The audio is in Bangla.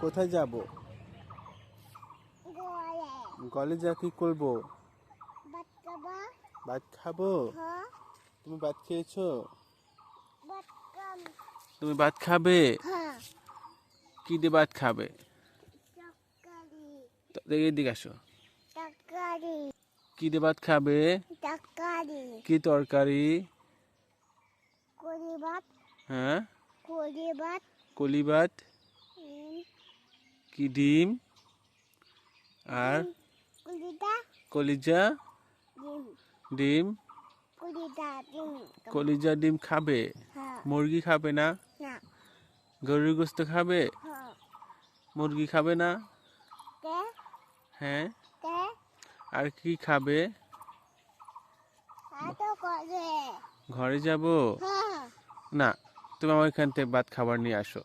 কোথায় যাব? গলে যা কি করবো? ভাত খাবো। তুমি ভাত খেয়েছো? তুমি ভাত খাবে? কি দিয়ে ভাত খাবে? এদিকে আসো। কি দিয়ে ভাত খাবে? কি তরকারি? হ্যাঁ, কলি ভাত। কি ডিম আর কলিজা ডিম। কলিজা ডিম খাবে? মুরগি খাবে না? গরুর গোস্ত খাবে? মুরগি খাবে না? হ্যাঁ, আর কি খাবে? ঘরে যাব না, তুমি আমার এখান থেকে ভাত খাবার নিয়ে আসো।